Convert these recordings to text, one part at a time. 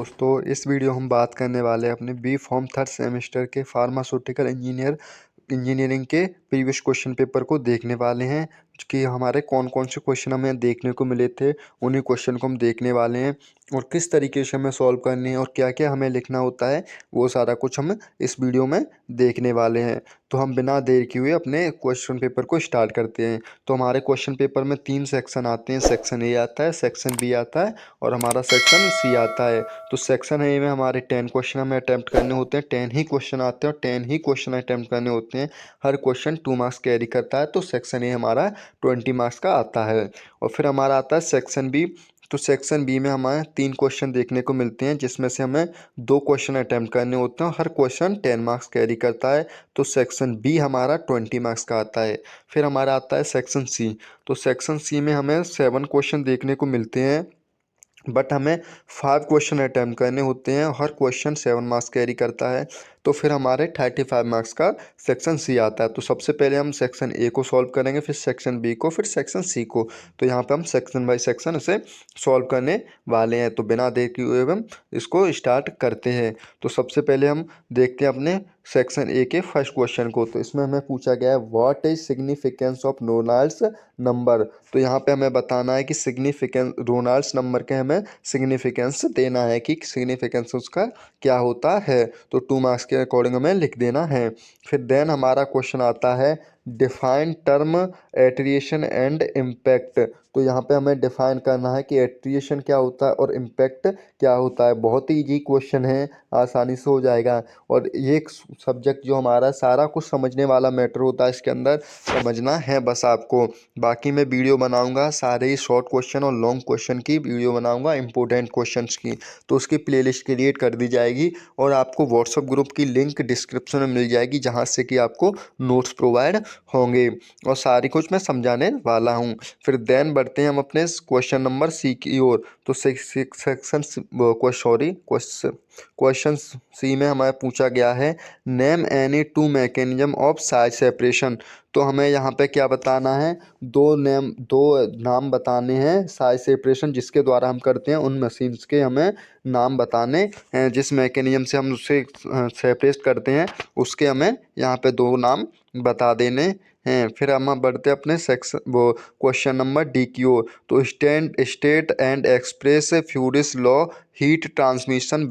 दोस्तों, इस वीडियो हम बात करने वाले हैं अपने बी फॉर्म थर्ड सेमेस्टर के फार्मास्यूटिकल इंजीनियरिंग के प्रीवियस क्वेश्चन पेपर को देखने वाले हैं कि हमारे कौन कौन से क्वेश्चन हमें देखने को मिले थे। उन्हीं क्वेश्चन को हम देखने वाले हैं और किस तरीके से हमें सॉल्व करनी है और क्या क्या हमें लिखना होता है, वो सारा कुछ हम इस वीडियो में देखने वाले हैं। तो हम बिना देर किए हुए अपने क्वेश्चन पेपर को स्टार्ट करते हैं। तो हमारे क्वेश्चन पेपर में 3 सेक्शन आते हैं। सेक्शन ए आता है, सेक्शन बी आता है और हमारा सेक्शन सी आता है। तो सेक्शन ए में हमारे 10 क्वेश्चन हमें अटैम्प्ट करने होते हैं। 10 ही क्वेश्चन आते हैं और 10 ही क्वेश्चन अटैम्प्ट करने होते हैं। हर क्वेश्चन 2 मार्क्स कैरी करता है। तो सेक्शन ए हमारा 20 मार्क्स का आता है। और फिर हमारा आता है सेक्शन बी। तो सेक्शन बी में हमें 3 क्वेश्चन देखने को मिलते हैं, जिसमें से हमें 2 क्वेश्चन अटैम्प्ट करने होते हैं। हर क्वेश्चन 10 मार्क्स कैरी करता है। तो सेक्शन बी हमारा 20 मार्क्स का आता है। फिर हमारा आता है सेक्शन सी। तो सेक्शन सी में हमें 7 क्वेश्चन देखने को मिलते हैं, बट हमें 5 क्वेश्चन अटैम्प्ट करने होते हैं। हर क्वेश्चन 7 मार्क्स कैरी करता है। तो फिर हमारे 35 मार्क्स का सेक्शन सी आता है। तो सबसे पहले हम सेक्शन ए को सॉल्व करेंगे, फिर सेक्शन बी को, फिर सेक्शन सी को। तो यहाँ पे हम सेक्शन बाय सेक्शन इसे सॉल्व करने वाले हैं। तो बिना देर किए हुए हम इसको स्टार्ट करते हैं। तो सबसे पहले हम देखते हैं अपने सेक्शन ए के फर्स्ट क्वेश्चन को। तो इसमें हमें पूछा गया है what is significance of Ronalds number. तो यहाँ पे हमें बताना है कि सिग्निफिकेंस रोनाल्ड्स नंबर के हमें सिग्निफिकेंस देना है कि सिग्निफिकेंस उसका क्या होता है। तो 2 मार्क्स के अकॉर्डिंग हमें लिख देना है। फिर देन हमारा क्वेश्चन आता है डिफाइन टर्म एट्रिएशन एंड इम्पैक्ट। तो यहाँ पे हमें डिफाइन करना है कि एट्रिएशन क्या होता है और इम्पैक्ट क्या होता है। बहुत ही इजी क्वेश्चन है, आसानी से हो जाएगा। और ये एक सब्जेक्ट जो हमारा सारा कुछ समझने वाला मैटर होता है, इसके अंदर समझना है बस आपको। बाकी मैं वीडियो बनाऊंगा सारे ही शॉर्ट क्वेश्चन और लॉन्ग क्वेश्चन की वीडियो बनाऊंगा, इंपॉर्टेंट क्वेश्चंस की। तो उसकी प्लेलिस्ट क्रिएट कर दी जाएगी और आपको व्हाट्सएप ग्रुप की लिंक डिस्क्रिप्शन में मिल जाएगी, जहाँ से कि आपको नोट्स प्रोवाइड होंगे और सारी कुछ मैं समझाने वाला हूँ। फिर देन बढ़ते हैं हम अपने क्वेश्चन नंबर सी की ओर। तो सेक्शन क्वेश्चन सी में हमें पूछा गया है name any 2 mechanism of size separation. तो हमें यहाँ पे क्या बताना है, दो नाम बताने हैं साइज सेपरेशन जिसके द्वारा हम करते हैं। उन मशीन्स के हमें नाम बताने हैं, जिस मैकेनिज्म से हम उससे सेपरेट करते हैं उसके हमें यहाँ पे 2 नाम बता देने हैं। फिर हम बढ़ते अपने सेक्शन वो क्वेश्चन नंबर डी की ओर। तो state and express Fourier's law heat transmission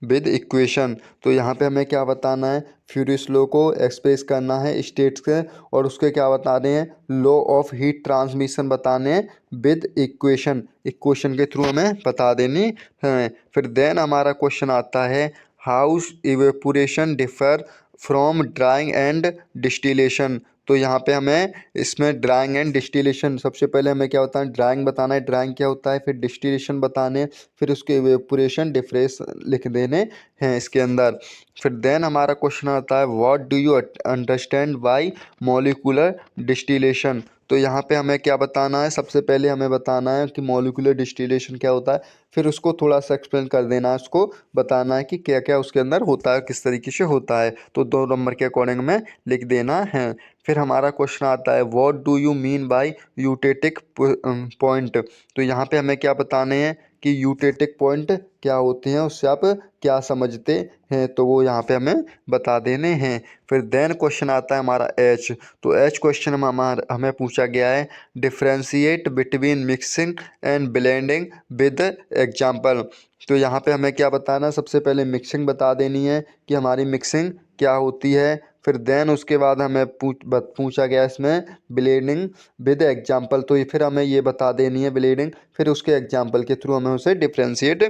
with equation. तो यहाँ पे हमें क्या बताना है, फ्यूरिस लॉ को एक्सप्रेस करना है स्टेट्स के, और उसके क्या बताने हैं, लॉ ऑफ हीट ट्रांसमिशन बताने हैं विद इक्वेशन के थ्रू हमें बता देनी है। फिर देन हमारा क्वेश्चन आता है how evaporation differ from drawing and distillation. तो यहाँ पे हमें इसमें ड्राइंग एंड डिस्टिलेशन, सबसे पहले हमें क्या होता है, ड्राइंग बताना है, ड्राइंग क्या होता है, फिर डिस्टिलेशन बताने, फिर उसके इवेपोरेशन डिफरेंस लिख देने हैं इसके अंदर। फिर देन हमारा क्वेश्चन आता है what do you understand by molecular distillation. तो यहाँ पे हमें क्या बताना है, सबसे पहले हमें बताना है कि मॉलिक्यूलर डिस्टिलेशन क्या होता है, फिर उसको थोड़ा सा एक्सप्लेन कर देना है, उसको बताना है कि क्या क्या उसके अंदर होता है, किस तरीके से होता है। तो 2 नंबर के अकॉर्डिंग में लिख देना है। फिर हमारा क्वेश्चन आता है what do you mean by eutectic point. तो यहाँ पे हमें क्या बताने हैं कि यूटेटिक पॉइंट क्या होते हैं, उससे आप क्या समझते हैं, तो वो यहाँ पे हमें बता देने हैं। फिर देन क्वेश्चन आता है हमारा एच। तो एच क्वेश्चन में हमें पूछा गया है differentiate between mixing and blending with example. तो यहाँ पे हमें क्या बताना है, सबसे पहले मिक्सिंग बता देनी है कि हमारी मिक्सिंग क्या होती है। फिर देन उसके बाद हमें पूछा गया इसमें ब्लेंडिंग विद एग्जाम्पल। तो ये फिर हमें ये बता देनी है ब्लेंडिंग, फिर उसके एग्जाम्पल के थ्रू हमें उसे डिफ्रेंशिएट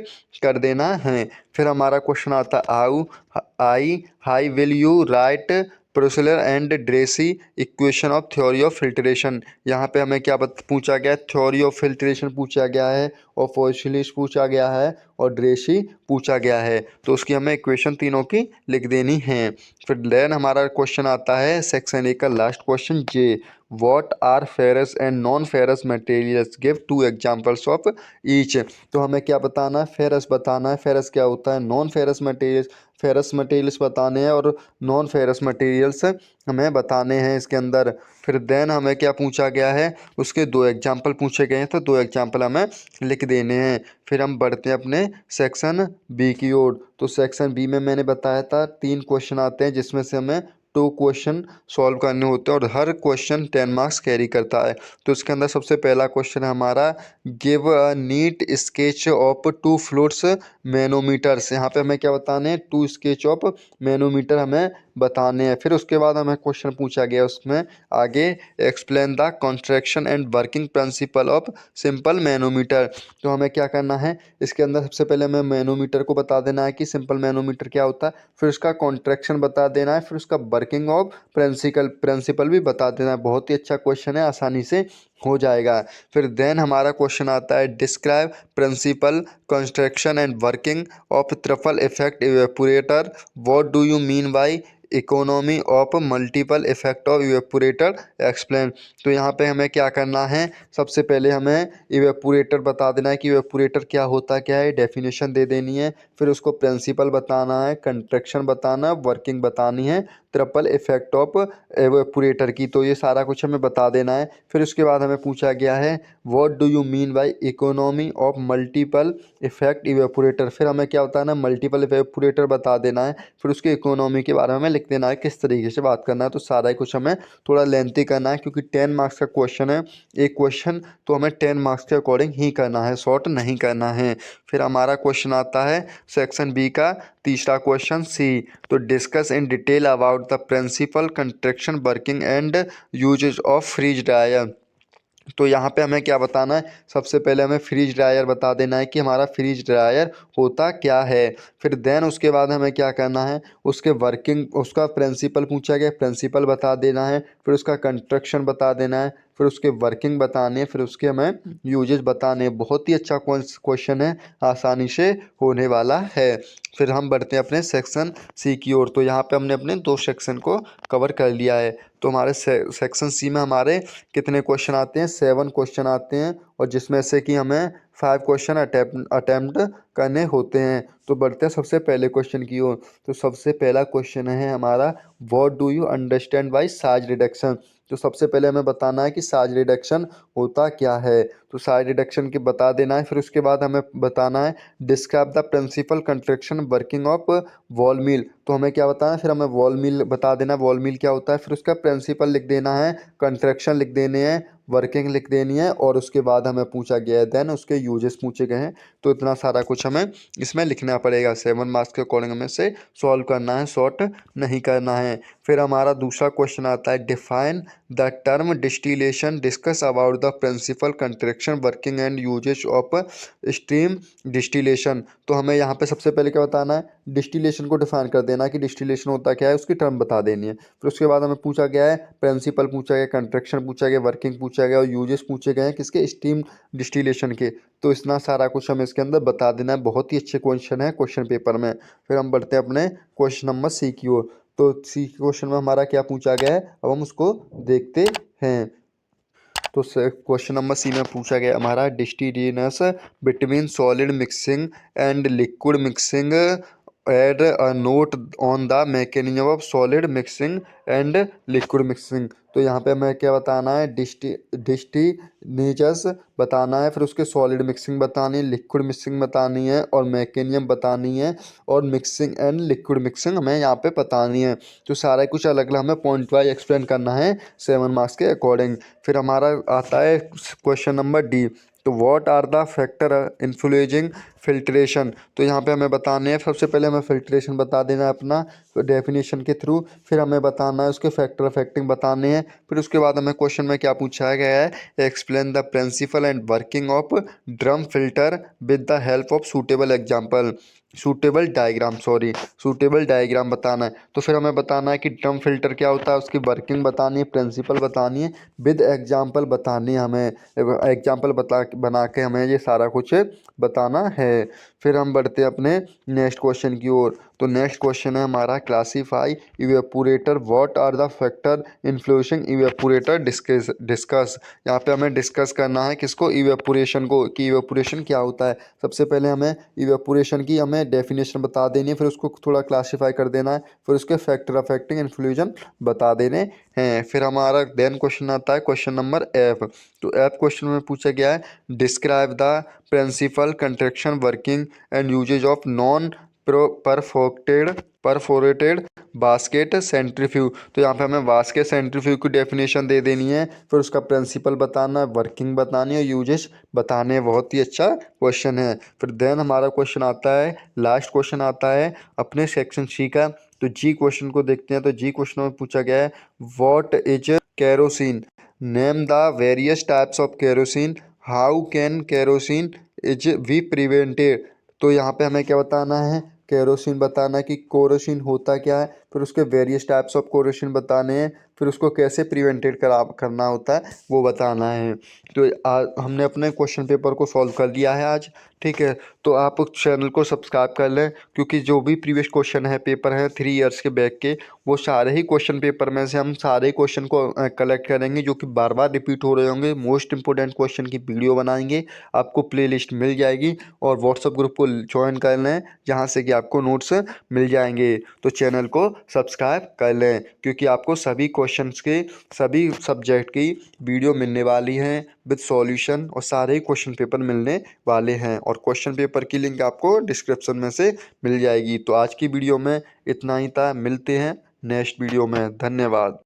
कर देना है। फिर हमारा क्वेश्चन आता है how will you write Poiseuille and Darcy equation of theory of filtration. यहाँ पे हमें क्या पूछा गया है, थ्योरी ऑफ फिल्ट्रेशन पूछा गया है और फॉसिलिस पूछा गया है और ड्रेसी पूछा गया है। तो उसकी हमें इक्वेशन तीनों की लिख देनी है। फिर देन हमारा क्वेश्चन आता है सेक्शन ए का last question J what are ferrous and non ferrous materials give 2 examples of each. तो हमें क्या बताना है, फेरस बताना है, फेरस क्या होता है, non ferrous materials, ferrous materials बताने हैं और नॉन फेरस मटेरियल्स हमें बताने हैं इसके अंदर। फिर देन हमें क्या पूछा गया है, उसके 2 एग्जाम्पल पूछे गए हैं, तो 2 एग्जाम्पल हमें लिख देने हैं। फिर हम बढ़ते हैं अपने सेक्शन बी की ओर। तो सेक्शन बी में मैंने बताया था 3 क्वेश्चन आते हैं, जिसमें से हमें 2 क्वेश्चन सॉल्व करने होते हैं और हर क्वेश्चन 10 मार्क्स कैरी करता है। तो इसके अंदर सबसे पहला क्वेश्चन है हमारा, give a neat sketch of 2 floats manometers. यहाँ पे हमें क्या बताने हैं, 2 स्केच ऑफ मैनोमीटर हमें बताने हैं। फिर उसके बाद हमें क्वेश्चन पूछा गया उसमें आगे, explain the contraction and working principle of simple manometer. तो हमें क्या करना है, इसके अंदर सबसे पहले हमें मैनोमीटर को बता देना है कि सिंपल मैनोमीटर क्या होता है, फिर उसका कॉन्ट्रैक्शन बता देना है, फिर उसका वर्किंग ऑफ प्रिंसिपल भी बता देना है। बहुत ही अच्छा क्वेश्चन है, आसानी से हो जाएगा। फिर देन हमारा क्वेश्चन आता है, describe principle construction and working of triple effect evaporator, what do you mean by economy of multiple effect of evaporator, explain. तो यहाँ पे हमें क्या करना है, सबसे पहले हमें इवेपोरेटर बता देना है कि इवेपोरेटर क्या होता है, क्या है, डेफिनेशन दे देनी है। फिर उसको प्रिंसिपल बताना है, कंस्ट्रक्शन बताना है, वर्किंग बतानी है, ट्रिपल इफेक्ट ऑफ एवेपोरेटर की। तो ये सारा कुछ हमें बता देना है। फिर उसके बाद हमें पूछा गया है, what do you mean by economy of multiple effect evaporator. फिर हमें क्या होता है ना, मल्टीपल इवेपोरेटर बता देना है। फिर उसके इकोनॉमी के बारे में हमें लिख देना है, किस तरीके से बात करना है। तो सारा ही कुछ हमें थोड़ा लेंथी करना है, क्योंकि 10 मार्क्स का क्वेश्चन है एक क्वेश्चन, तो हमें 10 मार्क्स के अकॉर्डिंग ही करना है, शॉर्ट नहीं करना है। फिर हमारा क्वेश्चन आता है सेक्शन बी का तीसरा क्वेश्चन सी। तो discuss in detail about the principle construction working and uses of freeze dryer. तो यहाँ पे हमें क्या बताना है, सबसे पहले हमें फ्रीज ड्रायर बता देना है कि हमारा फ्रीज ड्रायर होता क्या है। फिर देन उसके बाद हमें क्या करना है, उसके वर्किंग, उसका प्रिंसिपल पूछा गया, प्रिंसिपल बता देना है। फिर उसका कंस्ट्रक्शन बता देना है, फिर उसके वर्किंग बताने हैं, फिर उसके हमें यूजेज बताने हैं। बहुत ही अच्छा क्वेश्चन है, आसानी से होने वाला है। फिर हम बढ़ते हैं अपने सेक्शन सी की ओर। तो यहाँ पे हमने अपने 2 सेक्शन को कवर कर लिया है। तो हमारे सेक्शन सी में हमारे कितने क्वेश्चन आते हैं, 7 क्वेश्चन आते हैं, और जिसमें से कि हमें 5 क्वेश्चन अटेम्प्ट करने होते हैं। तो बढ़ते हैं सबसे पहले क्वेश्चन की ओर। तो सबसे पहला क्वेश्चन है हमारा, what do you understand by size reduction. तो सबसे पहले हमें बताना है कि साइज रिडक्शन होता क्या है। तो साइज रिडक्शन के बता देना है। फिर उसके बाद हमें बताना है, describe the principle construction working of ball mill. तो हमें क्या बताना है, फिर हमें वॉल मिल बता देना, वॉल मिल क्या होता है, फिर उसका प्रिंसिपल लिख देना है, कंस्ट्रक्शन लिख देने हैं, वर्किंग लिख देनी है, और उसके बाद हमें पूछा गया है देन उसके यूजेस पूछे गए हैं। तो इतना सारा कुछ हमें इसमें लिखना पड़ेगा। 7 मार्क्स के अकॉर्डिंग हमें से सॉल्व करना है, शॉर्ट नहीं करना है। फिर हमारा दूसरा क्वेश्चन आता है, define the term distillation, discuss about the principle construction working and uses of stream distillation. तो हमें यहाँ पे सबसे पहले क्या बताना है, डिस्टिलेशन को डिफाइन कर देना कि डिस्टिलेशन होता क्या है, उसकी टर्म बता देनी है। फिर उसके बाद हमें पूछा गया है, प्रिंसिपल पूछा गया, कंस्ट्रक्शन पूछा गया, वर्किंग पूछा गया, और यूजेस पूछे गए हैं किसके, स्टीम डिस्टिलेशन के। तो इतना सारा कुछ हमें इसके अंदर बता देना है। बहुत ही अच्छे क्वेश्चन है क्वेश्चन पेपर में। फिर हम बढ़ते हैं अपने क्वेश्चन नंबर सी की ओर। तो सी क्वेश्चन में हमारा क्या पूछा गया है, अब हम उसको देखते हैं। तो क्वेश्चन नंबर सी में पूछा गया हमारा, distinctions between solid mixing and liquid mixing, add a note on the mechanism of solid mixing and liquid mixing. तो यहाँ पे हमें क्या बताना है, डिस्टिलेशंस बताना है, फिर उसके सॉलिड मिक्सिंग बतानी है, लिक्विड मिक्सिंग बतानी है, और मैकेनिज्म बतानी है, और मिक्सिंग एंड लिक्विड मिक्सिंग हमें यहाँ पे बतानी है। तो सारा कुछ अलग अलग हमें पॉइंट वाइज एक्सप्लेन करना है 7 मार्क्स के अकॉर्डिंग। फिर हमारा आता है क्वेश्चन नंबर डी। तो what are the factor influencing filtration. तो यहाँ पे हमें बताने हैं, सबसे पहले हमें फिल्ट्रेशन बता देना है अपना डेफिनेशन के थ्रू। फिर हमें बताना है उसके फैक्टर अफेक्टिंग बताने हैं। फिर उसके बाद हमें क्वेश्चन में क्या पूछा गया है, explain the principle and working of drum filter with the help of suitable example, suitable diagram बताना है। तो फिर हमें बताना है कि ड्रम फिल्टर क्या होता है, उसकी वर्किंग बतानी है, प्रिंसिपल बतानी है, विद एग्जाम्पल बतानी है, हमें एग्जाम्पल बना के हमें ये सारा कुछ बताना है। फिर हम बढ़ते हैं अपने नेक्स्ट क्वेश्चन की ओर। तो नेक्स्ट क्वेश्चन है हमारा, classify evaporator, what are the factor influencing evaporator, discuss. यहाँ पे हमें डिस्कस करना है किसको, इवेपोरेशन को, कि इवेपोरेशन क्या होता है। सबसे पहले हमें इवेपोरेशन की हमें है, डेफिनेशन बता देनी है, फिर उसको थोड़ा क्लासीफाई कर देना है, फिर उसके फैक्टर अफेक्टिंग इन्फ्लूजन बता देने हैं। फिर हमारा देन क्वेश्चन आता है क्वेश्चन नंबर एफ। तो एफ क्वेश्चन में पूछा गया है describe the principle construction working and uses of non perforated basket centrifuge. तो यहाँ पे हमें बास्केट सेंट्रीफ्यूज की डेफिनेशन दे देनी है, फिर उसका प्रिंसिपल बताना है, वर्किंग बतानी है, यूजेस बताने हैं। बहुत ही अच्छा क्वेश्चन है। फिर देन हमारा क्वेश्चन आता है, लास्ट क्वेश्चन आता है अपने सेक्शन सी का। तो जी क्वेश्चन को देखते हैं। तो जी क्वेश्चन में पूछा गया है what is kerosene, name the various types of kerosene, how can kerosene is we prevented. तो यहाँ पे हमें क्या बताना है, केरोसिन बताना है कि केरोसिन होता क्या है, फिर उसके वेरियस टाइप्स ऑफ केरोसिन बताने हैं, फिर उसको कैसे प्रिवेंटेड करना होता है वो बताना है। तो हमने अपने क्वेश्चन पेपर को सॉल्व कर लिया है आज। ठीक है, तो आप उस चैनल को सब्सक्राइब कर लें, क्योंकि जो भी प्रीवियस क्वेश्चन है पेपर हैं 3 ईयर्स के बैक के, वो सारे ही क्वेश्चन पेपर में से हम सारे क्वेश्चन को कलेक्ट करेंगे, जो कि बार बार रिपीट हो रहे होंगे। मोस्ट इंपॉर्टेंट क्वेश्चन की वीडियो बनाएंगे, आपको प्लेलिस्ट मिल जाएगी, और व्हाट्सएप ग्रुप को ज्वाइन कर लें, जहाँ से कि आपको नोट्स मिल जाएंगे। तो चैनल को सब्सक्राइब कर लें, क्योंकि आपको सभी क्वेश्चंस के सभी सब्जेक्ट की वीडियो मिलने वाली हैं विद सॉल्यूशन, और सारे ही क्वेश्चन पेपर मिलने वाले हैं, और क्वेश्चन पेपर की लिंक आपको डिस्क्रिप्शन में से मिल जाएगी। तो आज की वीडियो में इतना ही था, मिलते हैं नेक्स्ट वीडियो में। धन्यवाद।